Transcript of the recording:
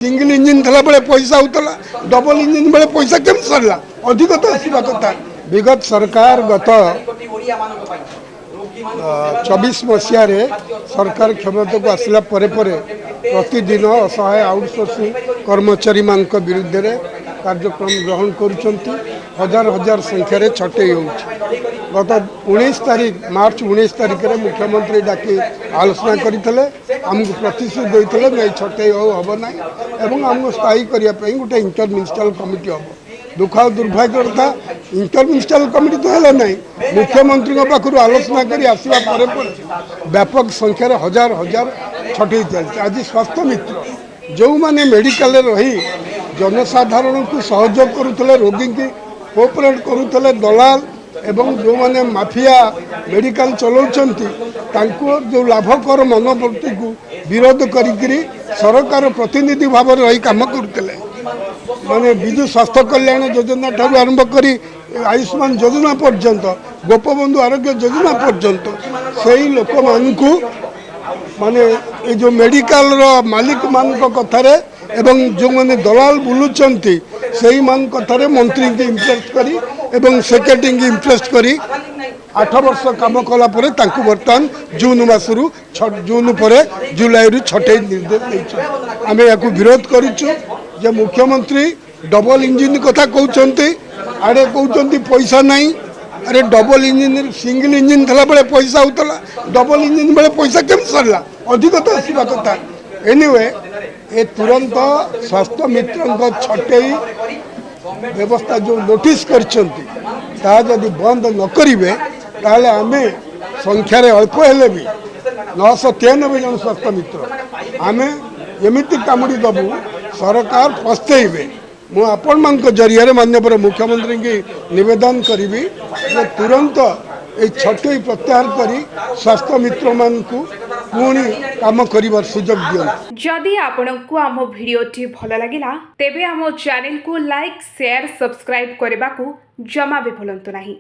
Single engine थला बेले पैसा होता डबल इंजिन बेले पैसा केम सरला अधिक तो आसवा कथा विगत सरकार गत 24 मसीह सरकार क्षमता को आसला प्रतिदिन असहाय आउटसोर्सिंग कर्मचारी मान विरुद्ध में कार्यक्रम ग्रहण कर हजार हजार संख्यार छटई हो गत 19 तारीख मार्च 19 तारीख में मुख्यमंत्री डाकी आलोचना करते आमको प्रतिश्रुति देते छटई हम ना एवं आमको स्थायी करने गोटे इंटर मिनिस्ट्रियल कमिटी हम दुख और दुर्भाग्य कथा इंटर मिनिस्ट्रियल कमिटी तो है ना मुख्यमंत्री पाखु आलोचना कर आसवा व्यापक संख्यार हजार हजार छटई चलती आज स्वास्थ्य मित्र जो मैंने मेडिकल रही जनसाधारण को सहयोग करुले रोगी की कोऑपरेट करुले दलाल एवं जो मैंने माफिया मेडिकल चलाउछंती जो लाभकर मनोवृत्ति को विरोध करी सरकार प्रतिनिधि भाव रही काम करुले माने विजु स्वास्थ्य कल्याण योजना ठार आरंभ करी आयुष्मान योजना पर्यंत गोपबंधु आरोग्य योजना पर्यंत से ही लोक मानू माने ये जो मेडिकल मालिक मान कथार एवं जो मैंने दलाल बुलूचंती से ही मान कथार मंत्री की इम्प्रेस करी एवं सेक्रेटरी की इम्प्रेस करी 8 वर्ष काम कला बर्तमान जून मसरू जून पर जुलाई छटई निर्देश देते आम या विरोध करुँ मुख्यमंत्री डबल इंजिन कथा कहते आड़े कहते पैसा नहीं अरे डबल इंजिन सिंगल इंजिन थला बेले पैसा होता डबल इंजिन बेले पैसा केम सरला अधिक तो आसवा कथा एनीवे ये तुरंत स्वास्थ्य मित्र छटई व्यवस्था जो नोटिस करदी बंद न करेंगे ताहले आम संख्यार अल्प हेले भी 993 जन स्वास्थ्य मित्र आम एमती कामुड़ी दबू सरकार पस्तेबे मु आपण मान जरिया माननीय मुख्यमंत्री की निवेदन करी तुरंत ये छटई प्रत्याहार करी स्वास्थ्य मित्र मान को पुणी काम करिवार सुजोग दियंतु। जदि आपनकु आम भिडियोटी भल लागिला तेबे आम चैनल को लाइक शेयर सब्सक्राइब करने को जमा भी भूलंतु नहीं।